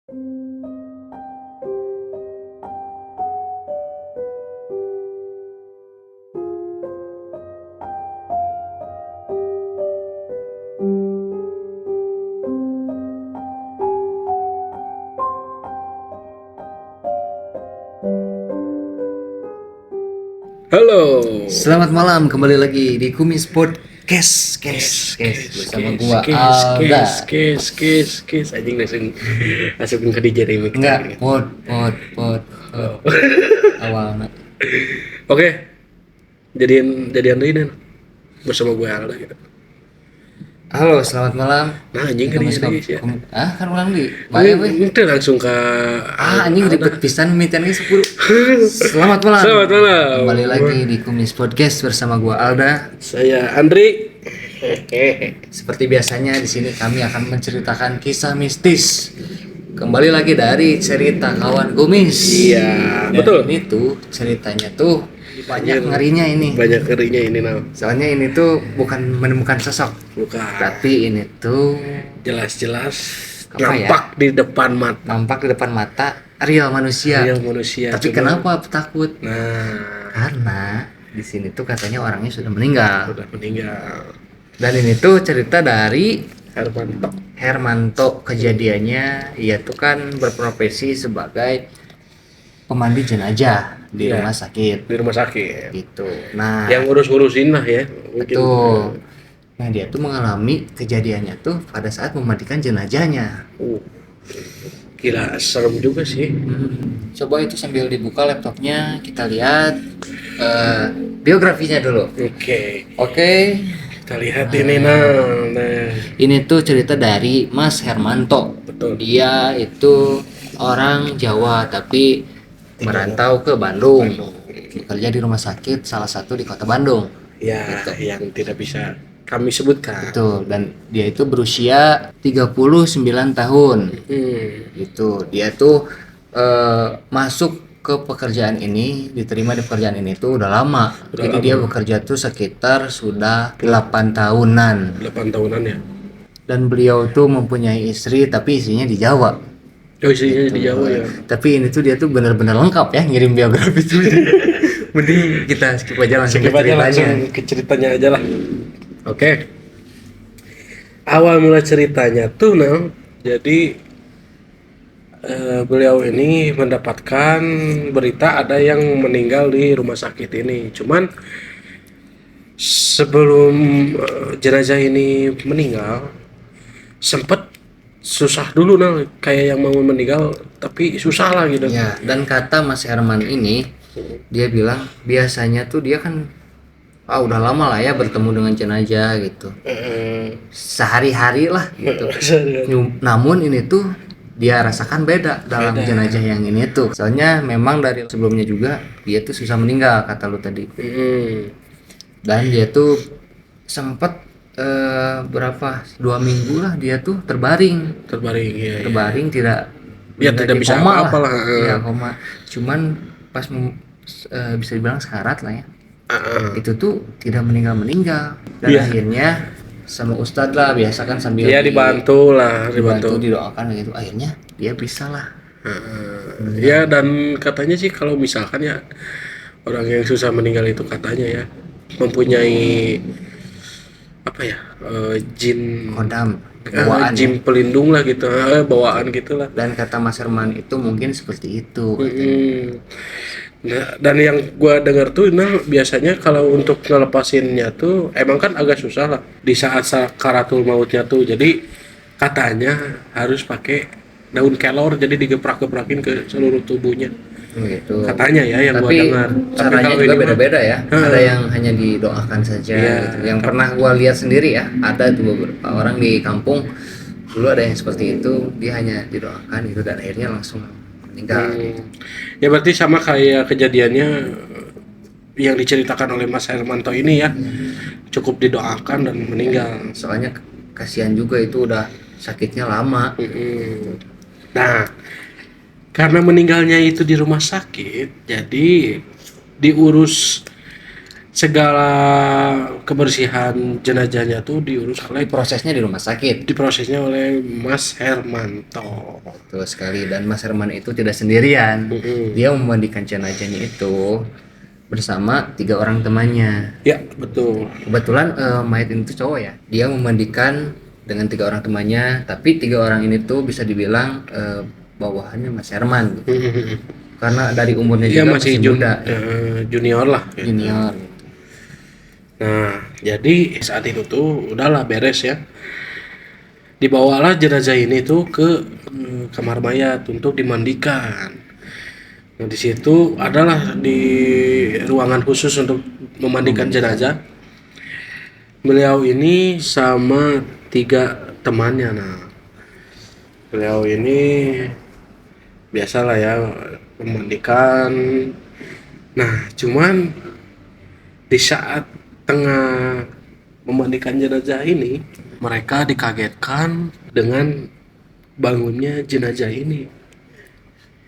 Halo. Selamat malam, kembali lagi di Kumis Podcast bersama gua Alda. Anjing langsung ke DJ remix. Enggak, pod Oh. awalnya. Oke. Jadian deui bersama gue Alda gitu. Halo, selamat malam. Nah, anjing Kumis kan ya. kan ulang di. Bae we. Itu langsung ke Anjing ribet pisan mimitan ge 10. Selamat malam. Selamat malam. Kembali lagi di Kumis Podcast bersama gua Alda. Saya Andri. Seperti biasanya di sini kami akan menceritakan kisah mistis. Kembali lagi dari cerita kawan kumis. Iya, Dan betul. ini tuh ceritanya tuh banyak ngerinya ini. Banyak kerinya ini Soalnya ini tuh bukan menemukan sosok, Bukan. tapi ini tuh Jelas-jelas Apa ya? nampak di depan mata nampak di depan mata real manusia. real manusia. Tapi Cuma- kenapa takut? Nah, Karena di sini tuh katanya orangnya sudah meninggal. udah meninggal. Dan ini tuh cerita dari Hermanto. Hermanto. Kejadiannya ia tuh kan berprofesi sebagai pemandi jenazah di Iya. rumah sakit Di rumah sakit. gitu. Nah, Yang ngurus-ngurusin lah ya. Mungkin. betul. Nah, dia tuh mengalami kejadiannya tuh pada saat memandikan jenazahnya. Gila, serem juga sih. Coba itu sambil dibuka laptopnya, kita lihat biografinya dulu. Oke. Oke, Kita lihat ini nah. ini tuh cerita dari Mas Hermanto. Betul. Dia itu orang Jawa tapi merantau ke Bandung. Bekerja di rumah sakit salah satu di kota Bandung. Ya, yang tidak bisa kami sebutkan. Betul, dan dia itu berusia 39 tahun. Gitu. Dia tuh masuk ke pekerjaan ini, diterima di pekerjaan ini tuh udah lama. Jadi dia bekerja tuh sekitar sudah 8 tahunan. 8 tahunan ya. Dan beliau tuh mempunyai istri tapi istrinya di Jawa. Oh, isinya di Jawa ya. Tapi ini tuh dia tuh benar-benar lengkap ya ngirim biografi itu. Mending kita skip aja langsung Skip ke aja ceritanya. langsung ke ceritanya aja lah. Oke. Awal mula ceritanya tuh jadi beliau ini mendapatkan berita ada yang meninggal di rumah sakit ini. Cuman sebelum jenazah ini meninggal sempet susah dulu kayak yang mau meninggal tapi susah lah gitu. Ya, dan kata Mas Herman ini, dia bilang biasanya tuh dia kan udah lama lah ya bertemu dengan jenazah gitu. Sehari-hari lah gitu. Namun ini tuh dia rasakan beda dalam jenazah yang ini tuh. Soalnya memang dari sebelumnya juga dia tuh susah meninggal kata lu tadi. Dan dia tuh sempet berapa 2 minggu lah dia tuh terbaring ya. Terbaring tidak Tidak bisa koma apa-apa lah. Iya, koma. Cuman pas bisa dibilang sekarat lah ya. Itu tuh tidak meninggal dan Iya. akhirnya sama ustadz lah biasa kan sambil Ya dibantu didoakan gitu, akhirnya dia bisa lah. Ya, dan katanya sih kalau misalkan ya orang yang susah meninggal itu katanya ya mempunyai apa ya, jin Kodam jin pelindung lah gitu, bawaan gitulah. dan kata Mas Herman itu mungkin seperti itu. Nah, dan yang gua dengar tuh biasanya kalau untuk ngelepasinnya tuh emang kan agak susah lah di saat sakaratul mautnya tuh. Jadi katanya harus pakai daun kelor, jadi digeprak-geprakin ke seluruh tubuhnya. Gitu. Katanya ya yang gua Tapi dengar. caranya kalau juga ini mah- beda-beda ya. Ada yang hanya didoakan saja Iya. gitu. Yang pernah gua lihat sendiri ya, ada tuh beberapa orang di kampung dulu ada yang seperti itu, dia hanya didoakan gitu dan akhirnya langsung meninggal. Ya berarti sama kayak kejadiannya yang diceritakan oleh Mas Hermanto ini ya. Cukup didoakan dan meninggal. Soalnya kasihan juga itu udah sakitnya lama. Nah, karena meninggalnya itu di rumah sakit, jadi diurus segala kebersihan jenazahnya tuh diurus oleh Prosesnya di rumah sakit. diprosesnya oleh Mas Hermanto. Betul sekali, dan Mas Herman itu tidak sendirian. Mm-mm. Dia memandikan jenazahnya itu bersama 3 orang temannya. Ya betul. Kebetulan mayat itu cowok ya. Dia memandikan dengan 3 orang temannya, tapi 3 orang ini tuh bisa dibilang bawahannya Mas Herman gitu. Karena dari umurnya Iya juga masih masih muda, junior lah. Gitu. junior. Nah jadi saat itu tuh udahlah beres ya. Dibawalah jenazah ini tuh ke kamar mayat untuk dimandikan. Nah di situ adalah di ruangan khusus untuk memandikan jenazah. Beliau ini sama 3 temannya. Nah beliau ini biasalah ya memandikan. Nah cuman di saat tengah memandikan jenazah ini, mereka dikagetkan dengan bangunnya jenazah ini.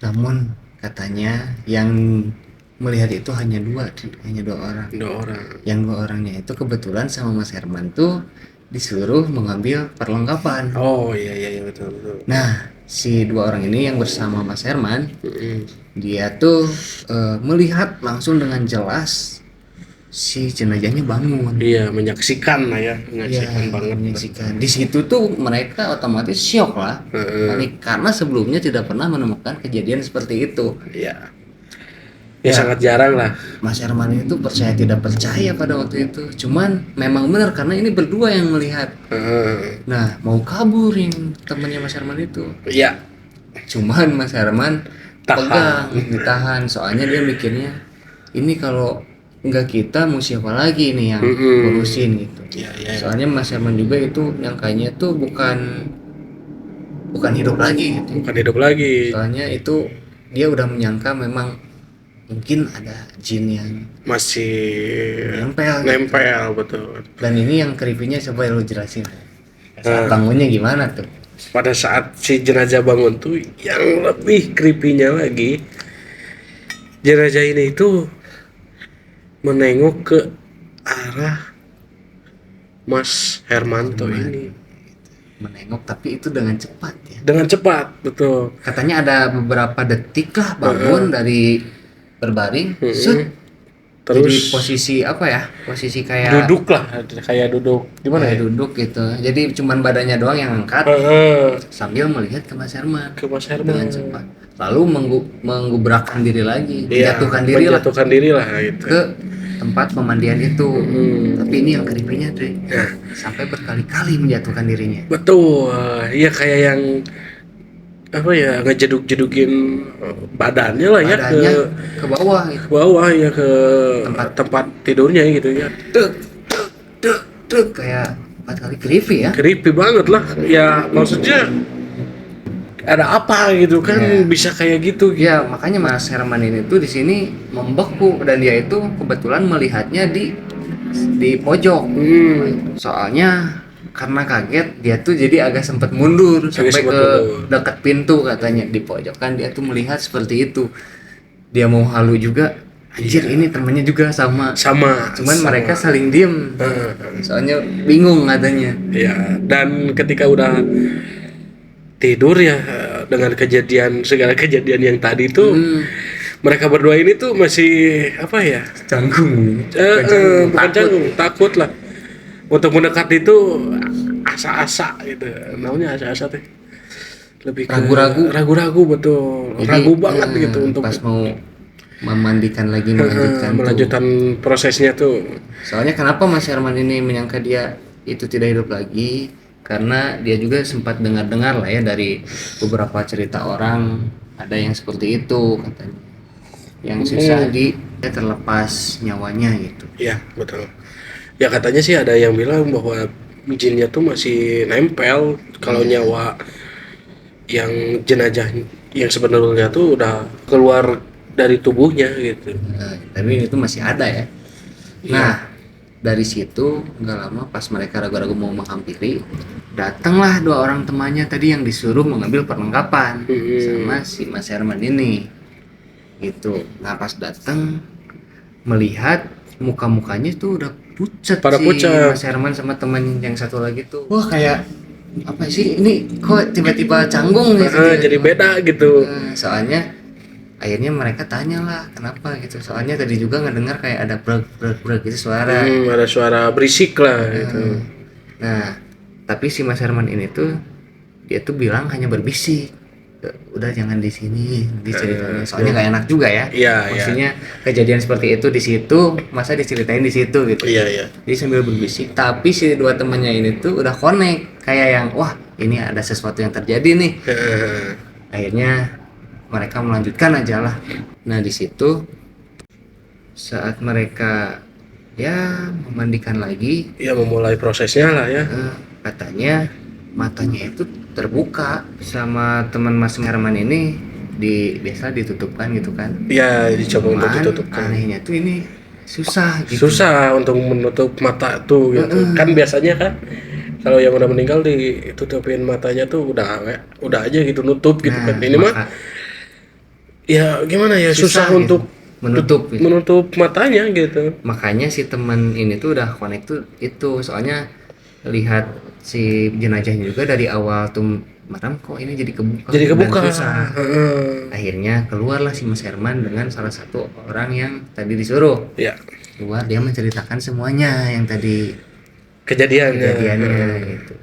Namun katanya yang melihat itu hanya 2 orang. 2 orang. Yang 2 orangnya itu kebetulan sama Mas Herman tuh disuruh mengambil perlengkapan. Oh iya betul. Nah, si 2 orang ini yang bersama Mas Herman, dia tuh melihat langsung dengan jelas si jenazahnya bangun. Iya menyaksikan lah ya, Iya, menyaksikan banget. menyaksikan. Di situ tuh mereka otomatis syok lah, panik, karena sebelumnya tidak pernah menemukan kejadian seperti itu. Iya. Ya sangat jarang lah. Mas Herman itu percaya tidak percaya pada waktu itu, cuman memang benar karena ini berdua yang melihat. Nah, mau kabur yang temannya Mas Herman itu, Iya. cuman Mas Herman Tahan. ditahan, soalnya dia mikirnya ini kalau nggak kita mau siapa lagi nih yang ngurusin gitu. Iya. Soalnya Mas Herman juga itu nyangkanya tuh bukan hidup lagi gitu. Bukan hidup lagi. Soalnya itu dia udah menyangka memang mungkin ada jin yang Masih nempel. nempel betul. Dan ini yang creepy-nya, coba lu jelasin. Saat bangunnya gimana tuh? Pada saat si jenazah bangun tuh yang lebih creepy-nya lagi, jenazah ini itu menengok ke arah Mas Hermanto ini. Menengok, tapi itu dengan cepat ya. Dengan cepat, betul. Katanya ada beberapa detik lah bangun dari berbaring, set. Jadi Terus posisi apa ya? Posisi kayak duduk lah, kayak duduk. Gimana kayak ya? duduk gitu. Jadi cuman badannya doang yang angkat sambil melihat ke Mas Herman Ke Mas dengan Herman. cepat. Lalu menggubrakkan diri lagi, Iya, menjatuhkan diri lah gitu. ke tempat pemandian itu. Tapi ini yang creepy-nya tuh, sampai berkali-kali menjatuhkan dirinya. Betul, iya kayak yang apa ya, ngejeduk-jedukin badannya lah ya Badannya ke bawah gitu. ke bawah ya, ke tempat tidurnya gitu ya. Dek kayak 4 kali creepy ya. Creepy banget lah. Ya maksudnya ada apa gitu kan, bisa kayak gitu. Ya makanya Mas Herman ini tuh di sini membeku, dan dia itu kebetulan melihatnya di pojok. Soalnya karena kaget dia tuh jadi agak sempat mundur sampai ke dekat pintu, katanya di pojok kan dia tuh melihat seperti itu. Dia mau halu juga, anjir ini temennya juga sama, cuman mereka saling diem, soalnya bingung katanya. Ya, dan ketika udah tidur ya, dengan segala kejadian yang tadi tuh, mereka berdua ini tuh masih apa ya, Canggung. bukan canggung, takut lah untuk mendekat itu, asa-asa gitu, namanya asa-asa teh, lebih ke ragu-ragu betul. Jadi, ragu banget gitu untuk pas mau memandikan lagi, melanjutkan prosesnya tuh. Soalnya kenapa Mas Herman ini menyangka dia itu tidak hidup lagi, karena dia juga sempat dengar-dengar lah ya dari beberapa cerita orang, ada yang seperti itu katanya, yang susah dia terlepas nyawanya gitu. Iya betul. Ya katanya sih ada yang bilang bahwa jinnya tuh masih nempel kalau nyawa yang jenazah yang sebenarnya tuh udah keluar dari tubuhnya gitu. Tapi itu masih ada ya. Nah, dari situ nggak lama pas mereka ragu-ragu mau menghampiri, datanglah 2 orang temannya tadi yang disuruh mengambil perlengkapan sama si Mas Herman ini. Gitu. Nah, pas datang melihat muka-mukanya tuh udah pucat Pada si pucat. Mas Herman sama teman yang satu lagi tuh. Wah kayak apa sih ini kok tiba-tiba canggung gitu. Jadi beda gitu. Soalnya akhirnya mereka tanya lah kenapa gitu. Soalnya tadi juga ngedengar kayak ada brek gitu suara. Ada suara berisik lah gitu. Nah, tapi si Mas Herman ini tuh dia tuh bilang hanya berbisik. Udah jangan di sini diceritain. Soalnya nggak enak juga ya. Iya, Maksudnya kejadian seperti itu di situ, masa diceritain di situ gitu. Iya. Jadi sambil berbisik, tapi si dua temannya ini tuh udah connect kayak yang wah, ini ada sesuatu yang terjadi nih. Akhirnya mereka melanjutkan aja lah. Nah, di situ saat mereka ya memandikan lagi, Ya memulai prosesnya lah ya. katanya matanya itu terbuka sama teman Mas Herman ini biasa ditutupkan gitu kan. Ya dicoba untuk Cuman ditutupkan. anehnya tuh ini susah gitu. Susah untuk menutup mata tuh gitu. Kan biasanya kan kalau yang udah meninggal ditutupin matanya tuh udah aja gitu nutup gitu kan. Ini mah ya gimana ya susah gitu. untuk menutup gitu. menutup matanya gitu. Makanya si teman ini tuh udah connect tuh itu soalnya lihat si jenazahnya juga dari awal tuh madam kok ini jadi kebuka dan susah. Akhirnya keluarlah si Mas Herman dengan salah satu orang yang tadi disuruh Ya keluar, dia menceritakan semuanya yang tadi kejadiannya. gitu.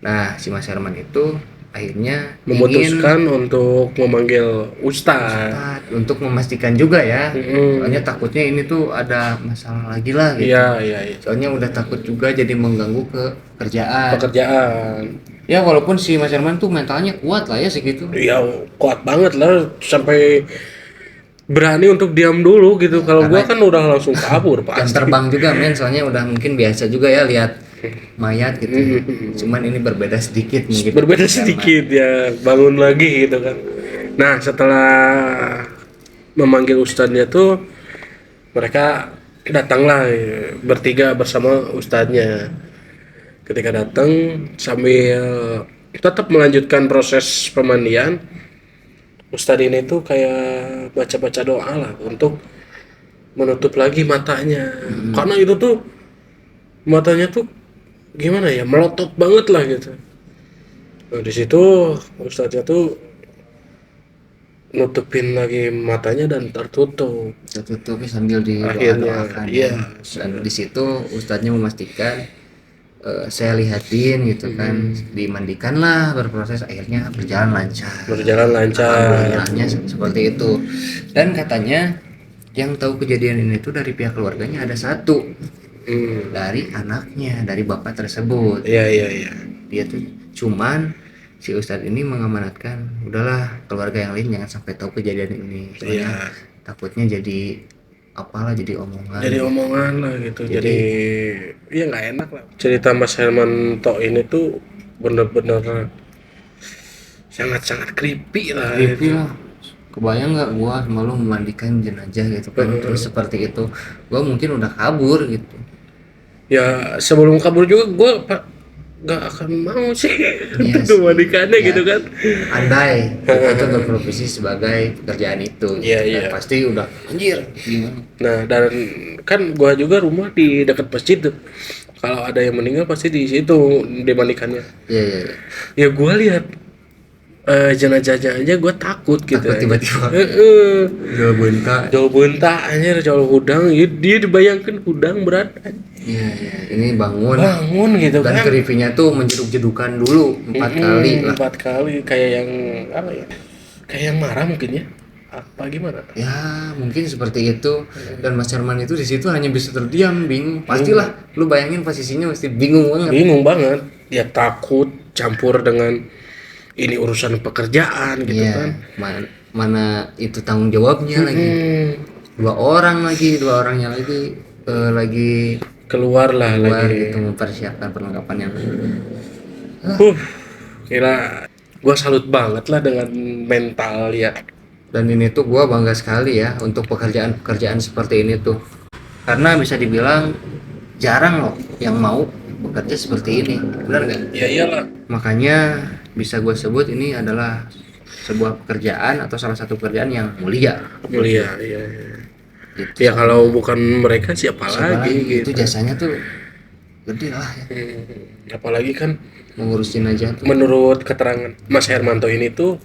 Nah si Mas Herman itu akhirnya Memutuskan untuk memanggil Ustadz untuk memastikan juga ya. Soalnya takutnya ini tuh ada masalah lagi lah gitu. Iya. Soalnya udah takut juga jadi mengganggu ke pekerjaan. Ya walaupun si Mas Herman tuh mentalnya kuat lah ya segitu. Ya kuat banget lah sampai berani untuk diam dulu gitu. Kalau gua kan udah langsung kabur Dan pasti. terbang juga men, soalnya udah mungkin biasa juga ya lihat mayat gitu. Cuman ini berbeda sedikit mungkin. Berbeda sedikit ya, bangun lagi gitu kan. Nah setelah memanggil ustadznya tuh mereka datanglah bertiga bersama ustadznya. Ketika datang sambil tetap melanjutkan proses pemandian, ustadz ini tuh kayak baca-baca doa lah untuk menutup lagi matanya. Karena itu tuh matanya tuh gimana ya, melotot banget lah gitu. Nah, di situ ustadznya tuh nutupin lagi matanya dan tertutup sambil didoakan. Iya. Dan di situ ustadznya memastikan saya lihatin gitu kan, dimandikan lah, berproses, akhirnya berjalan lancar. Alhamdulillahnya seperti itu. Dan katanya yang tahu kejadian ini tuh dari pihak keluarganya ada satu, dari anaknya, dari bapak tersebut. Iya. Dia tuh cuman si ustadz ini mengamanatkan, udahlah keluarga yang lain jangan sampai tahu kejadian ini. Soalnya takutnya jadi apalah, jadi omongan lah gitu. Jadi ya nggak enak lah. Cerita Mas Herman Tok ini tuh bener-bener sangat creepy lah. Kebayang nggak gua malu memandikan jenazah gitu kan, terus seperti itu gua mungkin udah kabur gitu. Ya sebelum kabur juga gua nggak akan mau sih untuk memandikannya gitu kan. Andai itu berprofesi sebagai pekerjaan itu. Iya. Pasti udah anjir gimana. Nah dan kan gua juga rumah di dekat masjid tuh. Kalau ada yang meninggal pasti di situ dimandikannya. Iya. Ya gua lihat jenazahnya aja gue takut gitu. Tiba-tiba jauh bentak anjir, jauh hudang. Dia dibayangkan hudang berat. Iya, ini bangun gitu dan kan. keripinya tuh menjeduk-jedukan dulu 4 kali lah. 4 kali kayak yang apa ya? Kayak yang marah mungkin ya. Apa gimana? Ya, mungkin seperti itu. Dan Mas Herman itu di situ hanya bisa terdiam, bingung. Pastilah lu bayangin posisinya mesti bingung banget. Dia takut campur dengan ini urusan pekerjaan gitu kan. Mana itu tanggung jawabnya lagi. Dua orangnya lagi keluar lagi gitu, mempersiapkan perlengkapan yang kira gua salut banget lah dengan mental ya. Dan ini tuh gua bangga sekali ya untuk pekerjaan seperti ini tuh, karena bisa dibilang jarang loh yang mau bekerja seperti ini, benar nggak? Ya iyalah. Makanya bisa gue sebut ini adalah sebuah pekerjaan atau salah satu pekerjaan yang mulia. Iya. gitu. Ya kalau bukan mereka siapa lagi Itu gitu. jasanya tuh gede lah ya. Apalagi kan Mengurus jenazah tuh. menurut keterangan Mas Hermanto ini tuh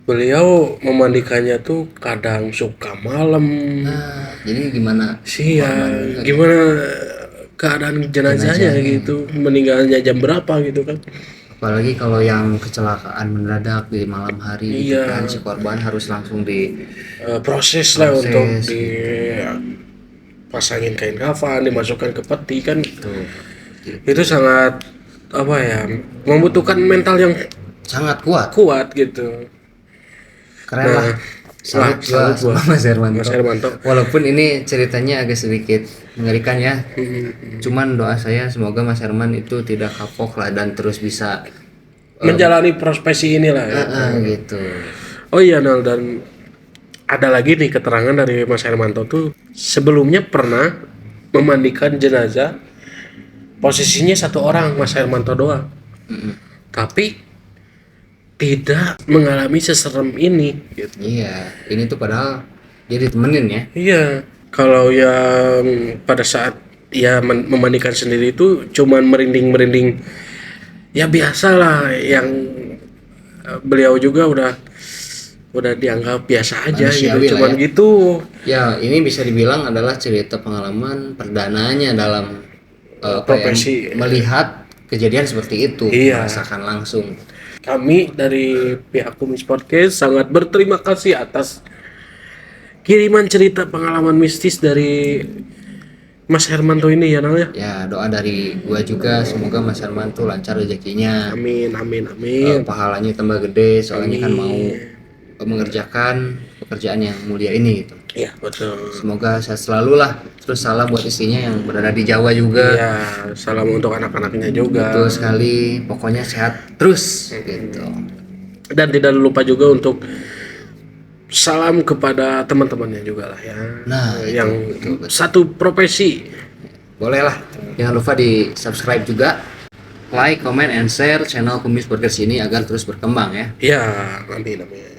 beliau memandikannya tuh kadang suka malam, Nah, jadi gimana siang, gimana keadaan jenazahnya gitu, meninggalnya jam berapa gitu kan. apalagi kalau yang kecelakaan mendadak di malam hari gitu Iya. kan, si korban harus langsung di Proses lah untuk dipasangin kain kafan, dimasukkan ke peti kan. tuh Itu sangat apa ya, membutuhkan mental yang sangat kuat, kuat gitu. keren lah. Salut gua sama Mas Hermanto. Mas Hermanto. Walaupun ini ceritanya agak sedikit mengerikan ya, cuman doa saya semoga Mas Herman itu tidak kapok lah dan terus bisa Menjalani profesi inilah ya. gitu. Oh iya Nal, dan ada lagi nih keterangan dari Mas Hermanto tuh sebelumnya pernah memandikan jenazah posisinya satu orang, Mas Hermanto doang. Tapi tidak mengalami seserem ini gitu. Iya, ini tuh padahal dia ditemenin ya. Iya, kalau yang pada saat ya memandikan sendiri itu cuman merinding-merinding ya biasalah, yang beliau juga udah dianggap biasa aja Manusiawi gitu, cuman lah ya. gitu. Ya, ini bisa dibilang adalah cerita pengalaman perdananya dalam Profesi. melihat kejadian seperti itu, Iya. merasakan langsung. Kami dari pihak Kumis Podcast sangat berterima kasih atas kiriman cerita pengalaman mistis dari Mas Hermanto ini ya Nal ya. Ya, doa dari gua juga semoga Mas Herman tuh lancar rezekinya. Amin amin amin. Pahalanya tambah gede soalnya kan mau mengerjakan pekerjaan yang mulia ini gitu. Iya betul. Semoga sehat selalu lah. Terus salam buat istrinya yang berada di Jawa juga. Iya, salam untuk anak-anaknya juga. Betul sekali. Pokoknya sehat terus gitu. Dan tidak lupa juga untuk salam kepada teman-temannya juga lah ya. Nah, yang betul. satu profesi. Boleh lah. Jangan lupa di subscribe juga, like, comment, and share channel Kumis Podcast ini agar terus berkembang ya. Ya, amin amin.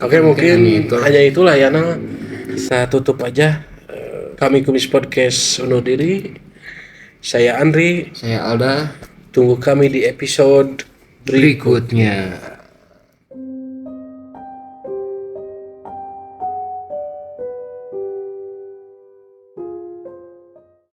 Oke, mungkin hanya itulah ya Nal. Saya tutup aja. Kami Kumis Podcast undur diri. Saya Andri. Saya Alda. Tunggu kami di episode berikutnya. Berikutnya.